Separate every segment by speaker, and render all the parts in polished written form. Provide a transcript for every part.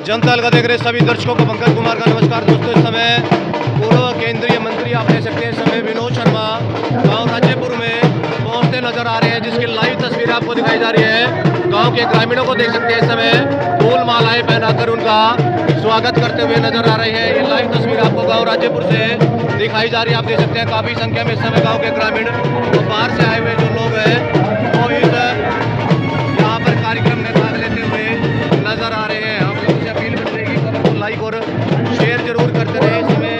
Speaker 1: जनता अलग देख रहे सभी दर्शकों को पंकज कुमार का नमस्कार। दोस्तों, इस समय पूर्व केंद्रीय मंत्री आप देख सकते हैं, इस समय विनोद शर्मा गांव राज्यपुर में पहुंचते नजर आ रहे हैं, जिसकी लाइव तस्वीर आपको दिखाई जा रही है। गांव के ग्रामीणों को देख सकते हैं, इस समय फूल मालाएं पहनाकर उनका स्वागत करते हुए नजर आ रहे हैं। ये लाइव तस्वीर आपको गाँव राज्यपुर से दिखाई जा रही है। आप देख सकते हैं काफी संख्या में इस समय गाँव के ग्रामीण और बाहर से आए हुए जो लोग हैं वो इस यहाँ पर कार्यक्रम में भाग लेते हुए नजर आ रहे हैं। आप लोगों से अपील करते हैं कि खबर को लाइक और शेयर जरूर करते रहे। इसमें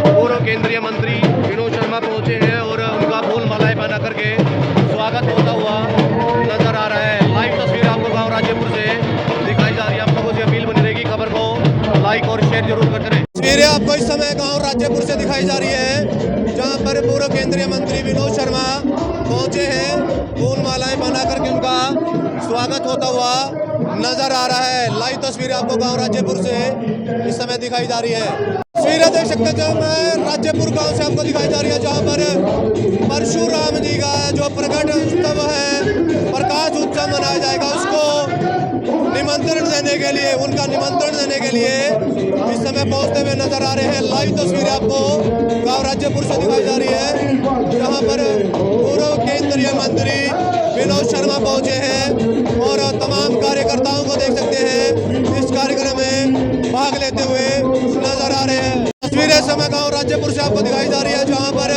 Speaker 1: पूर्व केंद्रीय मंत्री विनोद शर्मा पहुंचे हैं और उनका फूल मालाएं पहना करके स्वागत होता हुआ नजर आ रहा है। लाइव तस्वीर आपको गाँव राज्यपुर से दिखाई जा रही है। आप लोगों से अपील बनी रहेगी, खबर को लाइक और शेयर जरूर करते रहे। तस्वीरें आपको इस समय गाँव राज्यपुर से दिखाई जा रही है, जहाँ पर पूर्व केंद्रीय मंत्री विनोद शर्मा पहुंचे हैं। फूल मालाएं बना करके उनका स्वागत होता हुआ नजर आ रहा है। लाइव तस्वीरें आपको गांव राज्यपुर से इस समय दिखाई जा रही है। तस्वीरें देख सकते हैं जो मैं राज्यपुर गांव से आपको दिखाई जा रही है, जहां पर परशुराम जी का जो प्रकट उत्सव है, प्रकाश उत्सव मनाया जाएगा, उसको निमंत्रण देने के लिए, उनका निमंत्रण देने के लिए इस समय पहुंचते हुए नजर आ रहे हैं। लाइव तस्वीरें आपको गांव राज्यपुर से दिखाई जा रही है, जहां पर पूर्व केंद्रीय मंत्री विनोद शर्मा पहुंचे हैं और तमाम कार्यकर्ताओं को देख सकते हैं इस कार्यक्रम में भाग लेते हुए नजर आ रहे हैं। तस्वीरें समय गांव राज्यपुर से आपको दिखाई जा रही है, जहां पर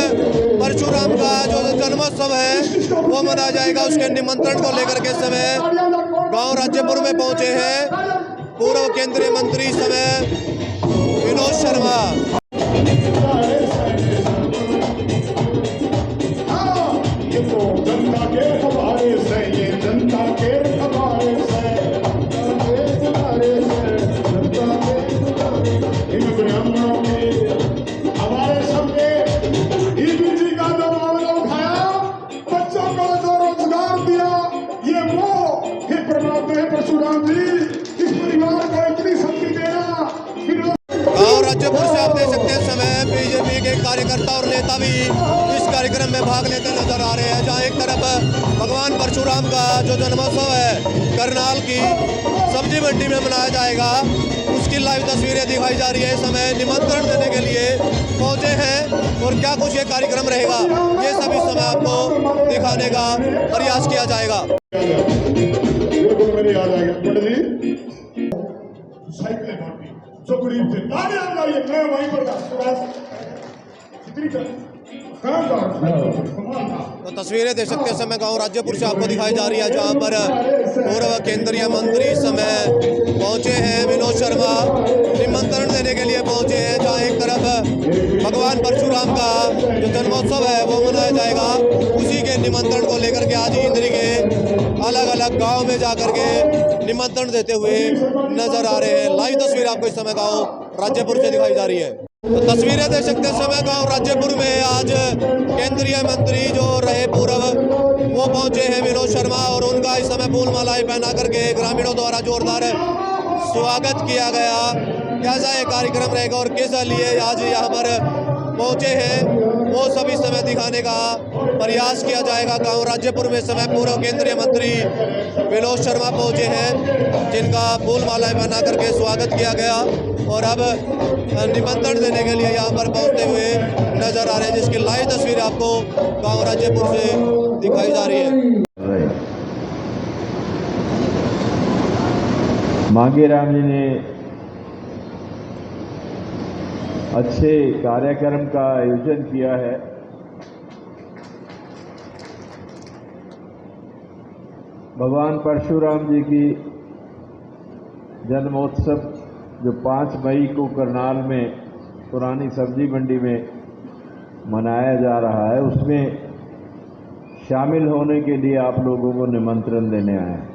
Speaker 1: परशुराम का जो जन्मोत्सव है वो मनाया जाएगा, उसके निमंत्रण को लेकर के समय गांव राज्यपुर में पहुंचे हैं पूर्व केंद्रीय मंत्री समय विनोद शर्मा।
Speaker 2: परशुराम जी इस परिवार को इतनी शक्ति देना।
Speaker 1: गाँव राज्यपुर से आप देख सकते हैं समय बीजेपी के कार्यकर्ता और नेता भी इस कार्यक्रम में भाग लेते नजर आ रहे हैं, जहां एक तरफ भगवान परशुराम का जो जन्मोत्सव है करनाल की सब्जी मंडी में मनाया जाएगा, उसकी लाइव तस्वीरें दिखाई जा रही है। समय निमंत्रण देने के लिए पहुंचे हैं और क्या कुछ ये कार्यक्रम रहेगा ये सभी समय आपको दिखाने का प्रयास किया जाएगा।
Speaker 2: मेरे याद आ गया पंडित जी, साइकिलें बांटी जो गरीब थे, ताने आ गई, मैं वहीं पर
Speaker 1: तो तस्वीरें देख सकते हैं समय गांव राज्यपुर से आपको दिखाई जा रही है, जहां पर पूर्व केंद्रीय मंत्री समय पहुंचे हैं विनोद शर्मा, निमंत्रण देने के लिए पहुंचे हैं, जहां एक तरफ भगवान परशुराम का जो जन्मोत्सव है वो मनाया जाएगा, उसी के निमंत्रण को लेकर के आज इंद्री के अलग अलग गांव में जाकर के निमंत्रण देते हुए नजर आ रहे हैं। लाइव तस्वीर आपको इस समय गांव राज्यपुर से दिखाई जा रही है। तो तस्वीरें देख सकते हैं समय गांव राज्यपुर में आज केंद्रीय मंत्री जो रहे पूर्व वो पहुंचे हैं विनोद शर्मा, और उनका इस समय फूल मालाएं पहना करके ग्रामीणों द्वारा जोरदार स्वागत किया गया। कैसा ये कार्यक्रम रहेगा और किस लिए आज यहाँ पर पहुंचे हैं वो सभी समय दिखाने का प्रयास किया जाएगा। गांव राज्यपुर में समय पूर्व केंद्रीय मंत्री विनोद शर्मा पहुंचे हैं, जिनका फूल मालाएं पहना करके स्वागत किया गया और अब निमंत्रण देने के लिए यहाँ पर पहुंचते हुए नजर आ रहे हैं, जिसकी लाइव तस्वीर आपको गांव राज्यपुर से दिखाई जा रही है।
Speaker 3: मांगेराम जी ने अच्छे कार्यक्रम का आयोजन किया है। भगवान परशुराम जी की जन्मोत्सव जो 5 मई को करनाल में पुरानी सब्जी मंडी में मनाया जा रहा है, उसमें शामिल होने के लिए आप लोगों को निमंत्रण देने आए हैं।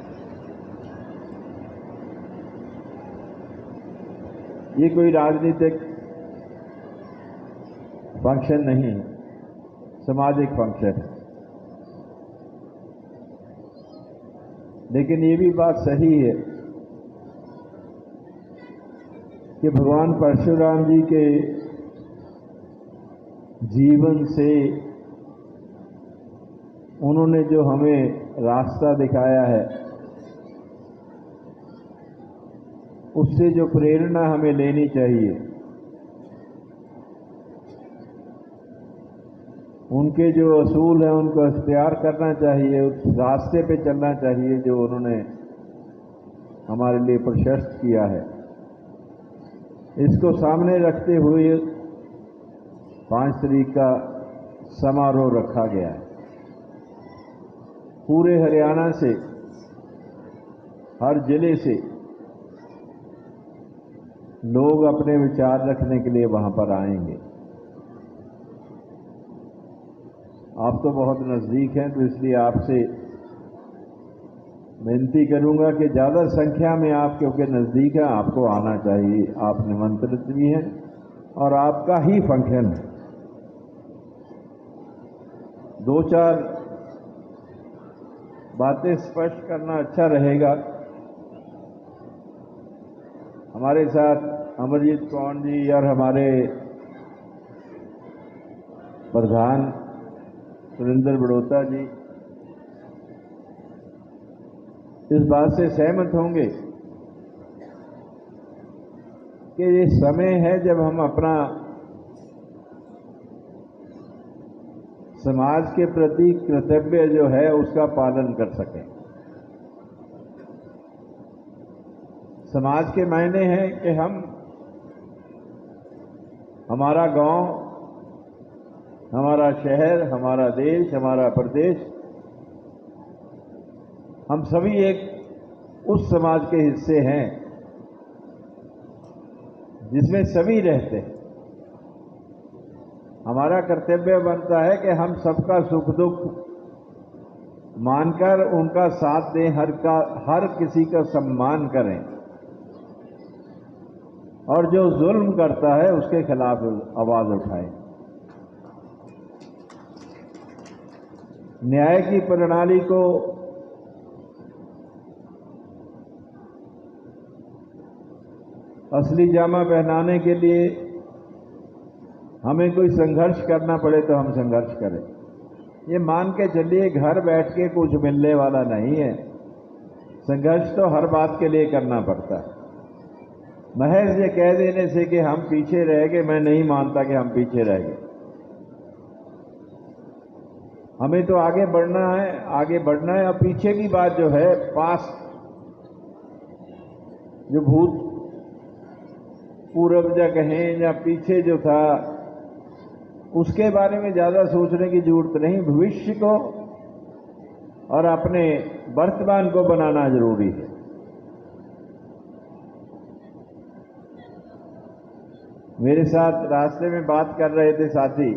Speaker 3: ये कोई राजनीतिक फंक्शन नहीं, सामाजिक फंक्शन है। लेकिन ये भी बात सही है कि भगवान परशुराम जी के जीवन से उन्होंने जो हमें रास्ता दिखाया है, उससे जो प्रेरणा हमें लेनी चाहिए, उनके जो असूल हैं उनको अख्तियार करना चाहिए, उस रास्ते पे चलना चाहिए जो उन्होंने हमारे लिए प्रशस्त किया है। इसको सामने रखते हुए 5 तारीख का समारोह रखा गया है। पूरे हरियाणा से, हर जिले से लोग अपने विचार रखने के लिए वहां पर आएंगे। आप तो बहुत नज़दीक हैं, तो इसलिए आपसे विनती करूंगा कि ज़्यादा संख्या में आप, क्योंकि नज़दीक हैं, आपको आना चाहिए। आप निमंत्रित भी हैं और आपका ही फंक्शन है। 2-4 बातें स्पष्ट करना अच्छा रहेगा। हमारे साथ अमरजीत कौर जी और हमारे प्रधान सुरेंद्र बड़ोता जी इस बात से सहमत होंगे कि ये समय है जब हम अपना समाज के प्रति कर्तव्य जो है उसका पालन कर सकें। समाज के मायने हैं कि हम, हमारा गांव, हमारा शहर, हमारा देश, हमारा प्रदेश, हम सभी एक उस समाज के हिस्से हैं जिसमें सभी रहते हैं। हमारा कर्तव्य बनता है कि हम सबका सुख दुख मानकर उनका साथ दें, हर किसी का सम्मान करें और जो जुल्म करता है उसके खिलाफ आवाज उठाएं। न्याय की प्रणाली को असली जामा पहनाने के लिए हमें कोई संघर्ष करना पड़े तो हम संघर्ष करें। ये मान के चलिए घर बैठ के कुछ मिलने वाला नहीं है। संघर्ष तो हर बात के लिए करना पड़ता है। महज ये कह देने से कि हम पीछे रह गए, मैं नहीं मानता कि हम पीछे रह गए। हमें तो आगे बढ़ना है, आगे बढ़ना है। और पीछे की बात जो है, पास्ट, जो भूत पूर्व या कहें या पीछे जो था, उसके बारे में ज्यादा सोचने की जरूरत नहीं। भविष्य को और अपने वर्तमान को बनाना जरूरी है। मेरे साथ रास्ते में बात कर रहे थे साथी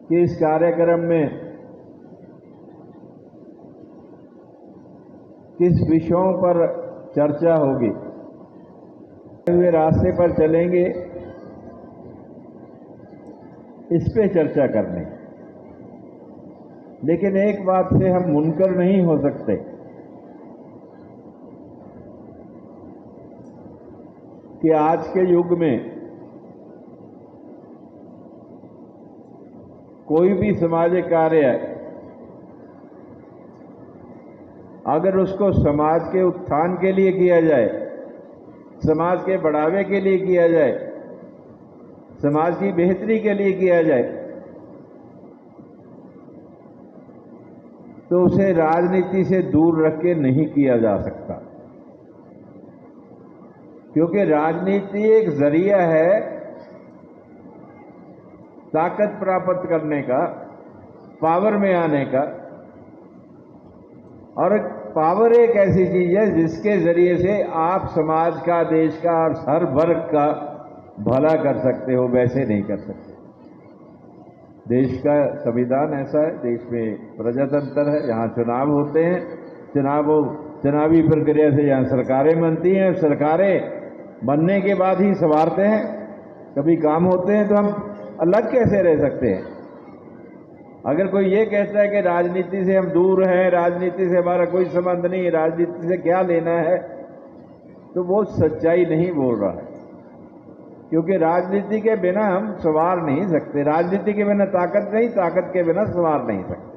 Speaker 3: कि इस कार्यक्रम में किस विषयों पर चर्चा होगी। हुए रास्ते पर चलेंगे, इस पे चर्चा करने। लेकिन एक बात से हम मुनकर नहीं हो सकते कि आज के युग में कोई भी सामाजिक कार्य अगर उसको समाज के उत्थान के लिए किया जाए, समाज के बढ़ावे के लिए किया जाए, समाज की बेहतरी के लिए किया जाए, तो उसे राजनीति से दूर रख के नहीं किया जा सकता। क्योंकि राजनीति एक जरिया है ताकत प्राप्त करने का, पावर में आने का। और पावर एक ऐसी चीज है जिसके जरिए से आप समाज का, देश का और हर वर्ग का भला कर सकते हो। वैसे नहीं कर सकते। देश का संविधान ऐसा है, देश में प्रजातंत्र है, यहाँ चुनाव होते हैं, चुनावी प्रक्रिया से यहाँ सरकारें बनती हैं। सरकारें बनने के बाद ही संवारते हैं, कभी काम होते हैं। तो हम अलग कैसे रह सकते हैं? अगर कोई ये कहता है कि राजनीति से हम दूर हैं, राजनीति से हमारा कोई संबंध नहीं, राजनीति से क्या लेना है, तो वो सच्चाई नहीं बोल रहा है। क्योंकि राजनीति के बिना हम संवार नहीं सकते। राजनीति के बिना ताकत नहीं, ताकत के बिना संवार नहीं सकते।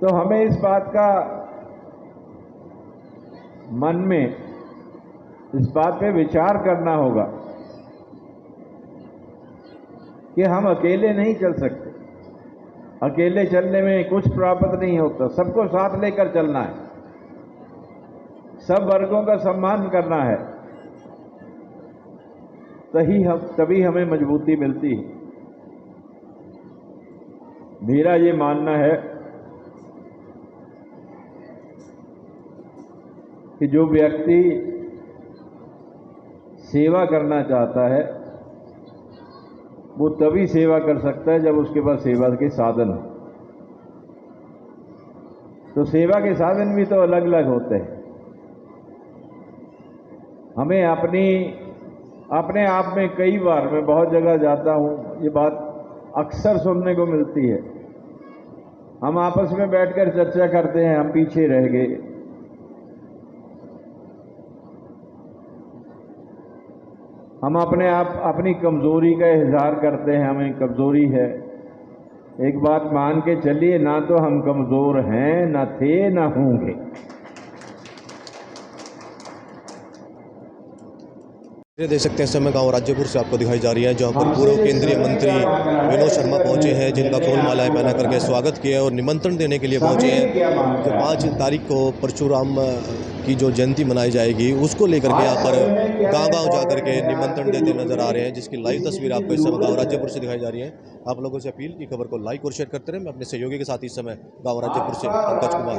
Speaker 3: तो हमें इस बात का मन में इस बात पे विचार करना होगा कि हम अकेले नहीं चल सकते। अकेले चलने में कुछ प्राप्त नहीं होता, सबको साथ लेकर चलना है, सब वर्गों का सम्मान करना है, तभी हमें मजबूती मिलती है। मेरा ये मानना है कि जो व्यक्ति सेवा करना चाहता है वो तभी सेवा कर सकता है जब उसके पास सेवा के साधन हो। तो सेवा के साधन भी तो अलग अलग होते हैं। हमें अपने आप में कई बार, मैं बहुत जगह जाता हूं, ये बात अक्सर सुनने को मिलती है, हम आपस में बैठकर चर्चा करते हैं, हम पीछे रह गए। हम अपने आप अपनी कमजोरी का इजहार करते हैं, हमें कमजोरी है। एक बात मान के चलिए, ना तो हम कमजोर हैं, ना थे, ना होंगे।
Speaker 1: ये देख सकते हैं इस समय गांव राज्यपुर से आपको दिखाई जा रही है, जहां पर पूर्व केंद्रीय मंत्री विनोद शर्मा पहुंचे हैं, जिनका फूल मालाएं पहना करके स्वागत किया और निमंत्रण देने के लिए पहुंचे हैं कि 5 तारीख को परशुराम की जो जयंती मनाई जाएगी उसको लेकर के यहाँ पर गांव-गांव जा करके निमंत्रण देते नजर आ रहे हैं, जिसकी लाइव तस्वीर आपको इस समय गांव राज्यपुर से दिखाई जा रही है। आप लोगों से अपील की खबर को लाइक और शेयर करते रहे। मैं अपने सहयोगी के साथ इस समय गांव राज्यपुर से पंकज कुमार।